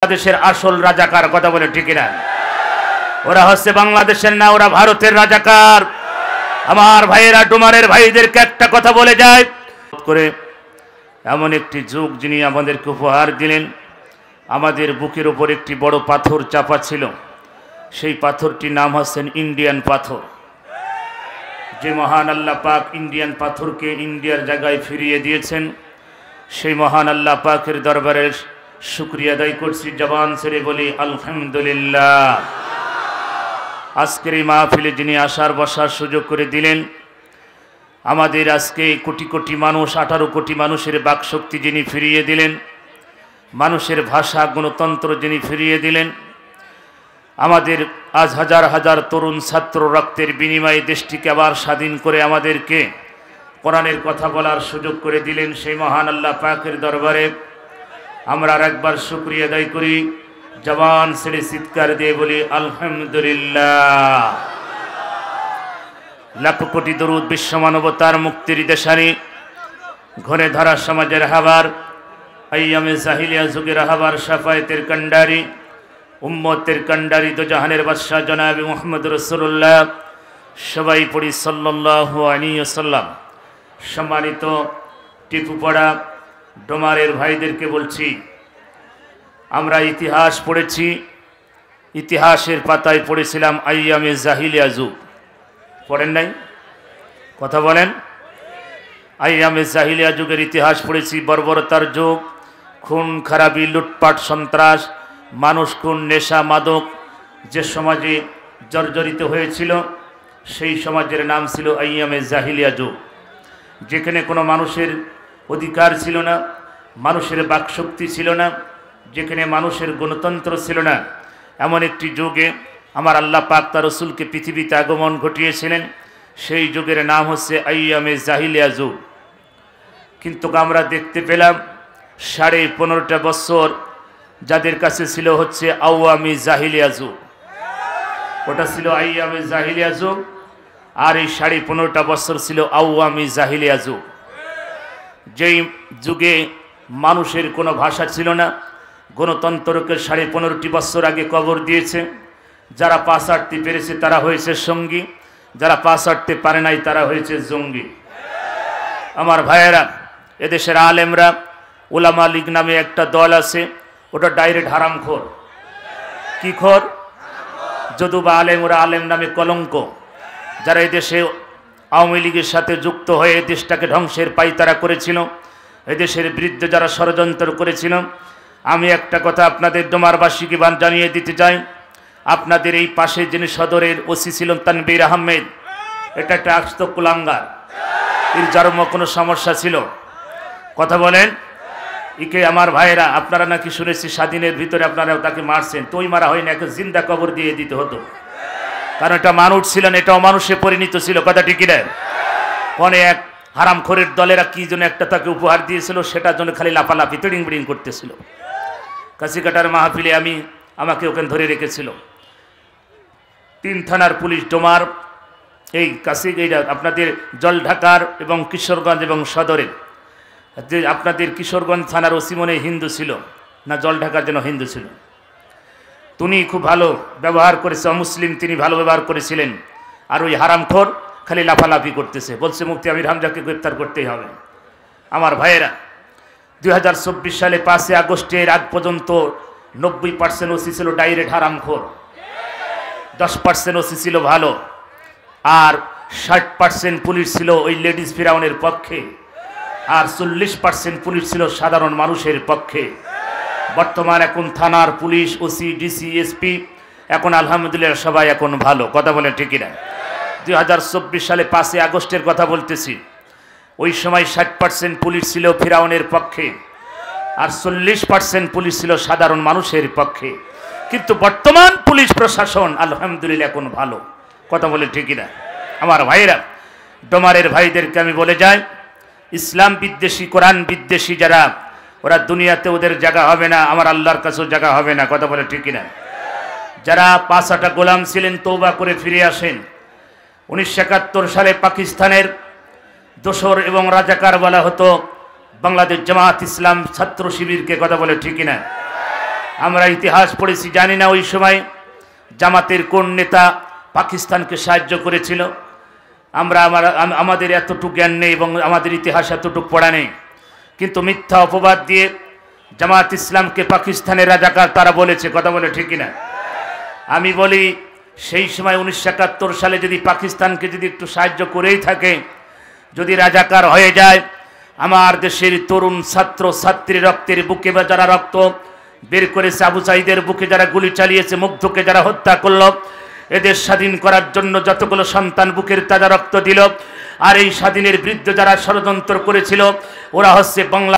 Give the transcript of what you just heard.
বাংলাদেশের আসল রাজাকার, কথা বলে ঠিক না? ওরা হচ্ছে বাংলাদেশের না, ওরা ভারতের রাজাকার। আমার ভাইয়েরা, ডোমারের ভাইদেরকে একটা কথা বলে যায় করে, এমন একটি যুগ যিনি আমাদেরকে উপহার দিলেন। আমাদের বুকের উপর একটি বড় পাথর চাপা ছিল, সেই পাথরটির নাম হচ্ছেন ইন্ডিয়ান পাথর। যে মহান আল্লাহ পাক ইন্ডিয়ান পাথরকে ইন্ডিয়ার জায়গায় ফিরিয়ে দিয়েছেন, সেই মহান আল্লাহ পাকের দরবারে শুকরিয়া আদায় করছি, জবান ছেড়ে বলি আলহামদুলিল্লাহ। আজকের এই মাহফিলে যিনি আসার বসার সুযোগ করে দিলেন, আমাদের আজকে কোটি কোটি মানুষ, 18 কোটি মানুষের বাকশক্তি যিনি ফিরিয়ে দিলেন, মানুষের ভাষা গণতন্ত্র যিনি ফিরিয়ে দিলেন, আমাদের আজ হাজার হাজার তরুণ ছাত্র রক্তের বিনিময়ে দেশটিকে আবার স্বাধীন করে আমাদেরকে কোরআনের কথা বলার সুযোগ করে দিলেন, সেই মহান আল্লাহ পাকের দরবারে আমরা আর একবার শুকরিয়া আদায় করি, জবান ছেড়ে চিৎকার দিয়ে বলি আলহামদুলিল্লাহ। লাখ কোটি দরুদ বিশ্ব মানবতার মুক্তির দেশানি, ঘরে ধরা সমাজের হাবার, আইয়ামে জাহিলিয়া যুগের হাবার, শাফায়েতের কান্ডারি, উম্মতের কান্ডারি, দোজাহানের বাদশাহ জনাবে মুহাম্মদ রাসূলুল্লাহ, সবাই পড়ি সাল্লাল্লাহু আলাইহি ওয়াসাল্লাম। সম্মানিত টিপুপাড়া ডোমারের ভাইদেরকে বলছি, আমরা ইতিহাস পড়েছি, ইতিহাসের পাতায় পড়েছিলাম আইয়ামে জাহিলিয়া যুগ, পড়েন নাই? কথা বলেন। আইয়ামে জাহিলিয়া যুগের ইতিহাস পড়েছি, বর্বরতার যুগ, খুন খারাপি, লুটপাট, সন্ত্রাস, মানুষ খুন, নেশা, মাদক যে সমাজে জর্জরিত হয়েছিল, সেই সমাজের নাম ছিল আইয়ামে জাহিলিয়া যুগ। যেখানে কোনো মানুষের অধিকার ছিল না, মানুষের বাকশক্তি ছিল না, যেখানে মানুষের গণতন্ত্র ছিল না, এমন একটি যুগে আমার আল্লাহ পাক তার রাসূলকে পৃথিবীতে আগমন ঘটিয়েছিলেন। সেই যুগের নাম হচ্ছে আইয়ামে জাহিলিয়া যুগ। কিন্তু আমরা দেখতে পেলাম 15.5 বছর যাদের কাছে ছিল হচ্ছে আওয়ামী জাহিলিয়া যুগ, ওটা ছিল আইয়ামে জাহিলিয়া যুগ, আর এই 15.5 বছর ছিল আওয়ামী জাহিলিয়া যুগ। যেই যুগে মানুষের কোনো ভাষা ছিল না, গণতন্ত্রকে 15.5 বছর আগে কবর দিয়েছে। যারা পাশ হাঁটতে পেরেছে তারা হয়েছে সঙ্গী, যারা পাশ হাঁটতে পারে নাই তারা হয়েছে জঙ্গি। আমার ভাইয়েরা, এদেশের আলেমরা, উলামা লীগ নামে একটা দল আছে, ওটা ডাইরেক্ট হারামখোর। কি খোর? যদুবা আলেম, ওরা আলেম নামে কলঙ্ক। যারা এদেশে আওয়ামী লীগের সাথে যুক্ত হয়ে দেশটাকে ধ্বংসের পায়তারা করেছিল, এদেশের বিরুদ্ধে যারা ষড়যন্ত্র করেছিল, আমি একটা কথা আপনাদের ডোমারবাসীকে জানিয়ে দিতে চাই, আপনাদের এই পাশে যিনি সদরের ওসি ছিলেন তানবীর আহমেদ, এটা একটা আস্ত কুলাঙ্গার। এর জন্ম কোনো সমস্যা ছিল? কথা বলেন। ইকে আমার ভাইয়েরা, আপনারা নাকি শুনেছি স্বাধীনের ভিতরে আপনারা তাকে মারছেন, তো ওই মারা হয় না, একে জিন্দা কবর দিয়ে দিতে হতো, কারণ এটা মানুষ ছিলেন, এটাও মানুষে পরিণত ছিল। কথা ঠিক না? কোন এক হারামখোরের দলেরা কি জন্য একটা তাকে উপহার দিয়েছিল, সেটার জন্য খালি লাফালাফি তিড়িং বিড়িং করতেছিল। কাশিকাটার মাহফিলে আমাকে ওখানে ধরে রেখেছিল 3 থানার পুলিশ, ডোমার, এই এইটা আপনাদের জলঢাকার এবং কিশোরগঞ্জ এবং সদরের। যে আপনাদের কিশোরগঞ্জ থানার ওসি মনে হিন্দু ছিল না, জলঢাকার যেন হিন্দু ছিল। তিনি খুব ভালো ব্যবহার করেছে, অমুসলিম তিনি ভালো ব্যবহার করেছিলেন। আর ওই হারামখোর খালি লাফালাফি করতেছে, বলছে মুফতি আমির হামজাকে গ্রেপ্তার করতেই হবে। আমার ভাইয়েরা, 2024 সালে 5 আগস্টের আগ পর্যন্ত 90% ওসি ছিল ডাইরেক্ট হারামখোর, 10% ওসি ছিল ভালো, আর 60% পুলিশ ছিল ওই লেডিস ফিরাউনের পক্ষে, আর 40% পুলিশ ছিল সাধারণ মানুষের পক্ষে। বর্তমান এখন থানার পুলিশ, ওসি, ডিসি, এসপি এখন আলহামদুলিল্লাহ সবাই এখন ভালো। কথা বলেন ঠিক না? 2024 সালে 5 আগস্টের কথা বলতেছি, ওই সময় 60% পুলিশ ছিল ফিরাউনের পক্ষে, আর 40% পুলিশ ছিল সাধারণ মানুষের পক্ষে। কিন্তু বর্তমান পুলিশ প্রশাসন আলহামদুলিল্লাহ এখন ভালো। কথা বলে ঠিক না? আমার ভাইরা, ডোমারের ভাইদেরকে আমি বলে যাই, ইসলাম বিদ্বেষী, কোরআন বিদ্বেষী যারা, ওরা দুনিয়াতে ওদের জায়গা হবে না, আমার আল্লাহর কাছেও জায়গা হবে না। কথা বলে ঠিক না? যারা 5 গোলাম ছিলেন, তওবা করে ফিরে আসেন। 1971 সালে পাকিস্তানের দোসর এবং রাজাকার বলা হতো বাংলাদেশ জামাত ইসলাম ছাত্র শিবিরকে। কথা বলে ঠিক না? আমরা ইতিহাস পড়েছি, জানি না ওই সময় জামাতের কোন নেতা পাকিস্তানকে সাহায্য করেছিল। আমাদের এতটুকু জ্ঞান নেই এবং আমাদের ইতিহাস এতটুকু পড়া নেই, কিন্তু মিথ্যা অপবাদ দিয়ে জামাত ইসলামকে পাকিস্তানের রাজাকার তারা বলেছে। কথা বলে ঠিক না? আমি বলি সেই সময় 1971 সালে যদি পাকিস্তানকে যদি একটু সাহায্য করেই থাকে, যদি রাজাকার হয়ে যায়, আমার দেশের তরুণ ছাত্র ছাত্রী রক্তের বুকে যারা রক্ত বের করেছে, আবু সাঈদের বুকে যারা গুলি চালিয়েছে, মুগ্ধকে যারা হত্যা করলো, এদের স্বাধীন করার জন্য যতগুলো সন্তান বুকের তাজা রক্ত দিল, আর এই স্বাধীনের বিরুদ্ধে যারা ষড়যন্ত্র করেছিল, ওরা হচ্ছে বাংলা